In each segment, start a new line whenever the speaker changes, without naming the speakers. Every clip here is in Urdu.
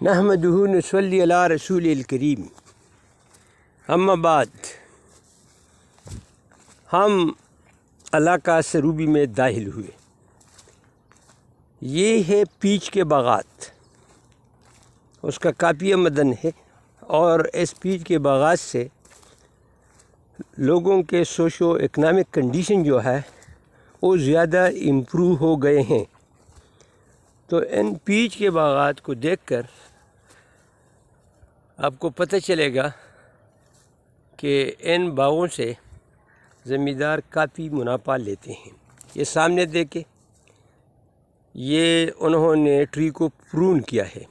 نحمدہ نصلی علی رسول الکریم، اما بعد، ہم علاقہ سروبی میں داخل ہوئے۔ یہ ہے پیچ کے باغات، اس کا کاپیہ مدن ہے، اور اس پیچ کے باغات سے لوگوں کے سوشو اکنامک کنڈیشن جو ہے وہ زیادہ امپروو ہو گئے ہیں۔ تو ان پیچ کے باغات کو دیکھ کر آپ کو پتہ چلے گا کہ ان باغوں سے زمیندار کافی منافع لیتے ہیں۔ یہ سامنے دیکھیں، یہ انہوں نے ٹری کو پرون کیا ہے،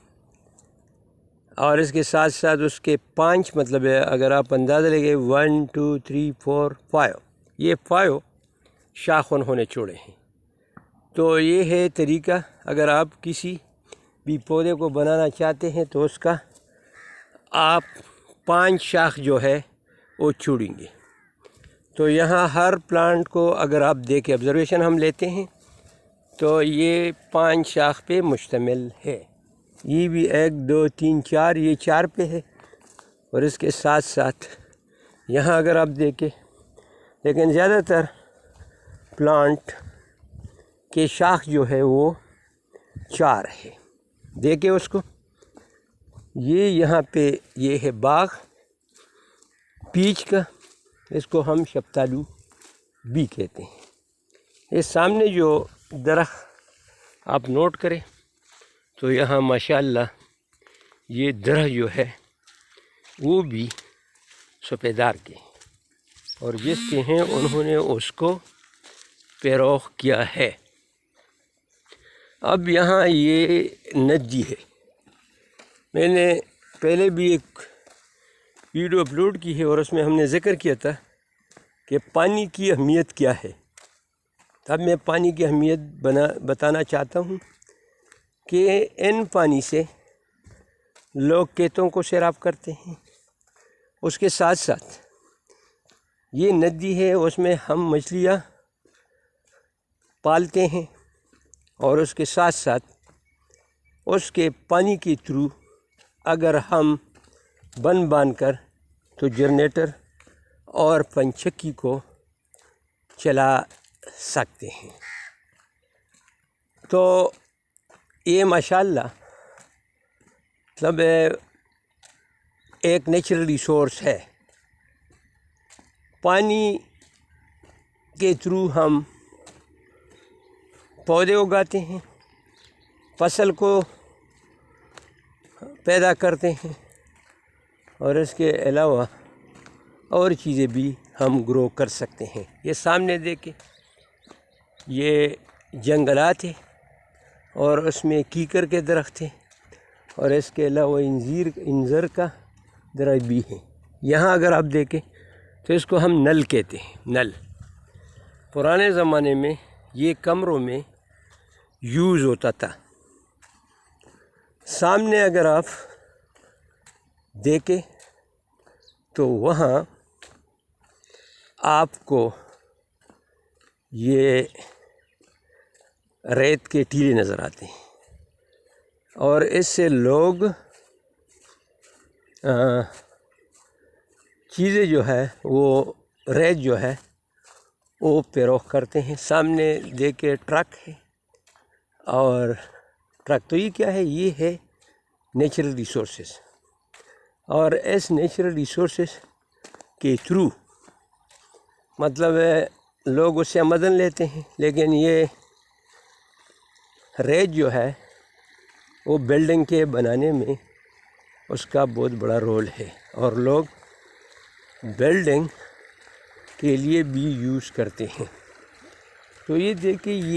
اور اس کے ساتھ ساتھ اس کے 5 مطلب ہے، اگر آپ اندازہ لگے 1 2 3 4 5، یہ 5 شاخ انہوں نے چھوڑے ہیں۔ تو یہ ہے طریقہ، اگر آپ کسی بھی پودے کو بنانا چاہتے ہیں تو اس کا آپ 5 شاخ جو ہے وہ چھوڑیں گے۔ تو یہاں ہر پلانٹ کو اگر آپ دیکھیں، آبزرویشن ہم لیتے ہیں تو یہ 5 شاخ پہ مشتمل ہے۔ یہ بھی 1 2 3 4، یہ 4 پہ ہے، اور اس کے ساتھ ساتھ یہاں اگر آپ دیکھیں، لیکن زیادہ تر پلانٹ کے شاخ جو ہے وہ 4 ہے۔ دیکھیں اس کو، یہ یہاں پہ یہ ہے باغ پیچ کا، اس کو ہم شفتالو بھی کہتے ہیں۔ یہ سامنے جو درخت آپ نوٹ کریں تو یہاں ماشاءاللہ یہ درخت جو ہے وہ بھی سپیدار کے، اور جس کے ہیں انہوں نے اس کو پیروخ کیا ہے۔ اب یہاں یہ ندی ہے، میں نے پہلے بھی ایک ویڈیو اپلوڈ کی ہے، اور اس میں ہم نے ذکر کیا تھا کہ پانی کی اہمیت کیا ہے۔ اب میں پانی کی اہمیت بتانا چاہتا ہوں کہ ان پانی سے لوگ کھیتوں کو سیراب کرتے ہیں۔ اس کے ساتھ ساتھ یہ ندی ہے، اس میں ہم مچھلیاں پالتے ہیں، اور اس کے ساتھ ساتھ اس کے پانی کے تھرو اگر ہم بن باندھ کر تو جنریٹر اور پنچکی کو چلا سکتے ہیں۔ تو یہ ماشاءاللہ مطلب ایک نیچرل ریسورس ہے۔ پانی کے تھرو ہم پودے اگاتے ہیں، فصل کو پیدا کرتے ہیں، اور اس کے علاوہ اور چیزیں بھی ہم گرو کر سکتے ہیں۔ یہ سامنے دیکھیں، یہ جنگلات ہیں، اور اس میں کیکر کے درخت ہیں، اور اس کے علاوہ انجیر کا درخت بھی ہے۔ یہاں اگر آپ دیکھیں تو اس کو ہم نل کہتے ہیں۔ نل پرانے زمانے میں یہ کمروں میں یوز ہوتا تھا۔ سامنے اگر آپ دیکھیں تو وہاں آپ کو یہ ریت کے ٹیلے نظر آتے ہیں، اور اس سے لوگ چیزیں جو ہے وہ ریت جو ہے وہ پیروخ کرتے ہیں۔ سامنے دیکھے ٹرک ہے، اور ٹرک تو یہ کیا ہے؟ یہ ہے نیچرل ریسورسز، اور اس نیچرل ریسورسز کے تھرو مطلب لوگ اس سے آمدن لیتے ہیں، لیکن یہ ریت جو ہے وہ بلڈنگ کے بنانے میں اس کا بہت بڑا رول ہے، اور لوگ بلڈنگ کے لیے بھی یوز کرتے ہیں۔ تو یہ دیکھیں، یہ